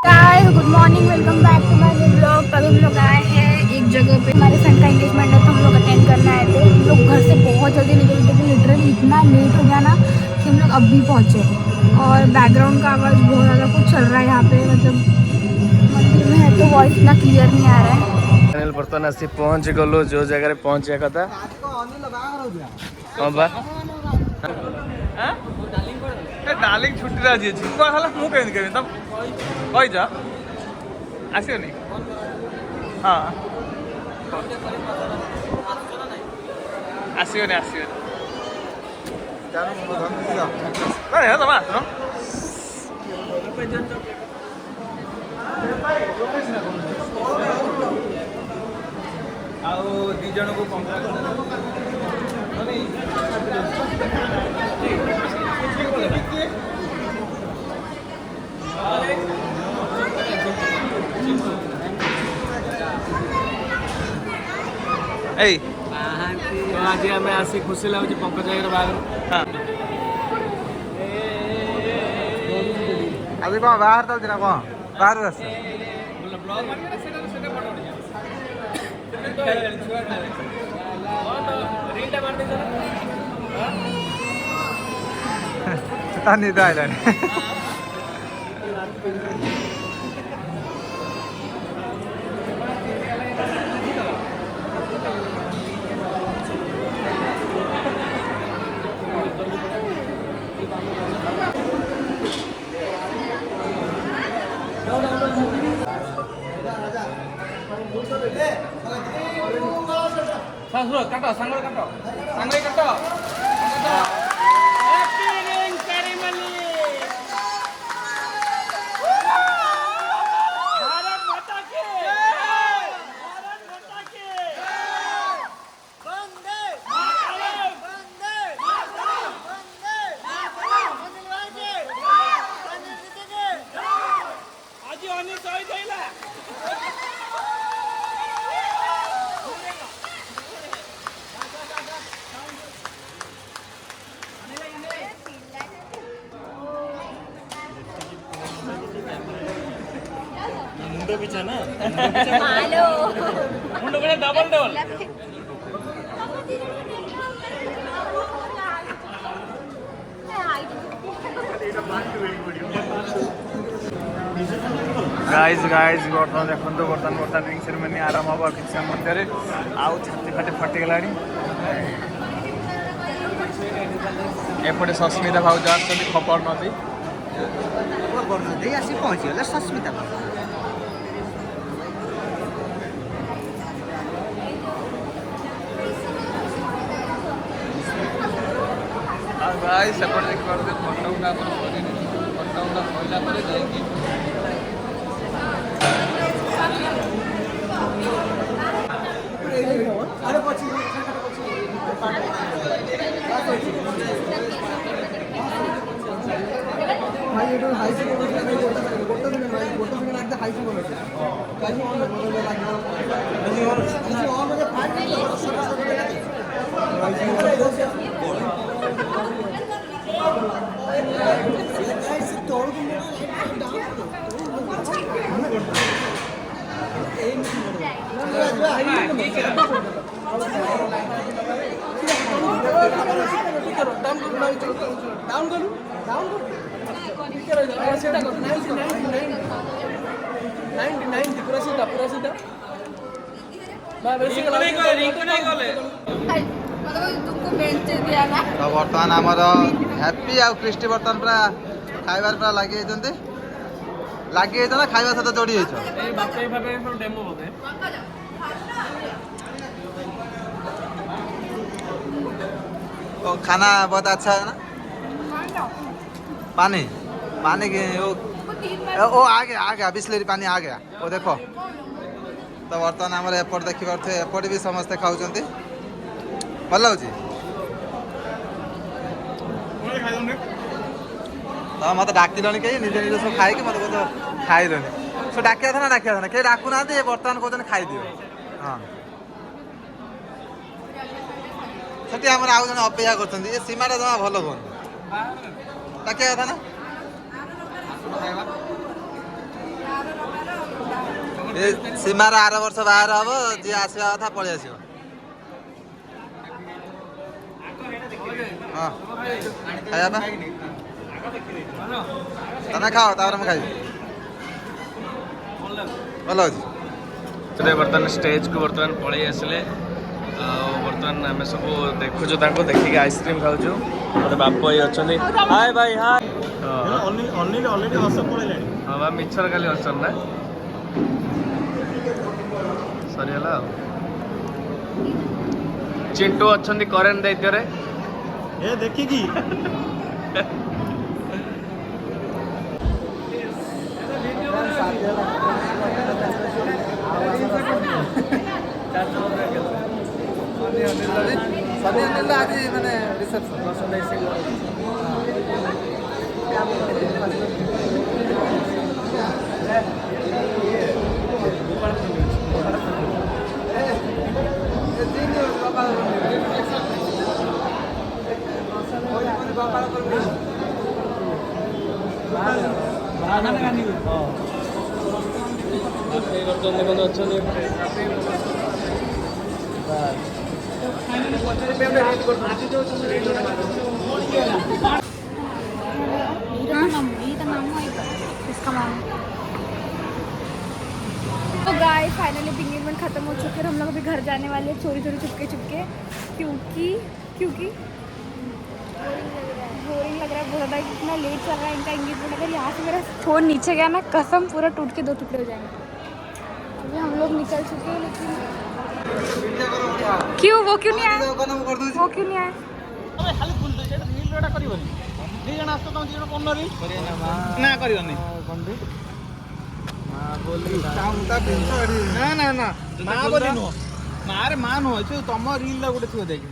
Guys good morning, welcome back to my new blog. तभी हम लोग आए हैं एक जगह पे, हमारे फ्रेंड का एंगेजमेंट है तो हम लोग अटेंड करने आए थे। हम लोग घर से बहुत जल्दी निकले थे कि लिटरली इतना लेट हो गया ना कि हम लोग अभी पहुंचे। और बैकग्राउंड का आवाज़ बहुत ज़्यादा कुछ चल रहा है यहाँ पे, मतलब मंदिर में है तो वॉइस इतना क्लियर नहीं आ रहा है। बर्तन आसी पहुँच गलु जो जगह पहुँचे कथा हाँ बा डार्लिंग छुट्टी आज मुझे तब कहीच आसनी हाँ आसनी आसनी तुम आसन ଆଉ ଦି ଜଣକୁ ଏଇ ଆଜି ଆମେ ଆସି ଖୁସି ଲାଗୁଛି ପଙ୍କଜ ଭାଇର ବାହାଘର। ଆଜି କ'ଣ ବାହାର ଚାଲିଛି ନା କ'ଣ ବାହାରୁ ଆସ निद आइलानी काट सांग काट सांग काट मुंडो पीछा ना हेलो मुंडो पीछा डबल डबल गाइज गाइज बर्तमान देखो बर्तमान रिंग सेरेमनी आरंभ हम कि मध्य आउ छाती फाटी फटिगला एपटे सस्मिता भाउज आसुँच खबर नदी आसी पहुँचीगला सस्मिता गाइस सेपटे देखिए फटा उठा फटा उठा सैला तो बर्तमान आमर हैप्पी आउ क्रिस्टी बर्तमान पूरा खाइबार पूरा लगी ना खाइबा सहित जोड़ी तो खाना बहुत अच्छा है ना पानी पानी की ओ आ गया बिस्लेरी पानी आ गया वो देखो तो बर्तमान आम एपट देखिए एपट भी समस्ते खाऊँ भल लगे तो मत डाक कहीं निजे निजे सब खाई मत खाइल सो डाकिया था ना कहीं डाकू ना बर्तमान कहते खाई दियो हाँ सेठी आम आउ जन अपेक्षा कर सीमाटा जमा भल कौन डाकिया था ना सीमार आर वर्ष बाहर हम जी आसवा कथा पलि आस खाଇବା ତମେ ଖାଅ ତାପରେ ମୁଁ ଖାଇବି ଭଲ ଅଛି। बर्तमान स्टेज को बर्तमान पलि आसिले बर्तमान आम सब देखुचु देखिक आइसक्रीम खाऊँ मत बाप भाई अच्छा हाय भाई हाय हाँ बा मिछर खाली अच्छा ना सरीगला चिंटू अच्छा करेन दायित्व देखिकी सनी अनिल आज माने तो गाइस फाइनली एंगेजमेंट खत्म हो चुके हैं। हम लोग अभी घर जाने वाले हैं चोरी चोरी चुपके चुपके क्योंकि क्योंकि बोरिंग लग रहा है बहुत ज़्यादा। इतना लेट चल रहा है इनका एंगेजमेंट। अगर यहाँ से मेरा फ़ोन नीचे गया ना कसम पूरा टूट के 2 टुकड़े हो जाएंगे। अभी हम लोग निकल चुके हैं लेकिन क्यों वो क्यों नहीं आया वो क्यों नहीं आया ना ना ना माँ बोली नुह माँ रे माँ नुह तुम रिल गोटे थी देख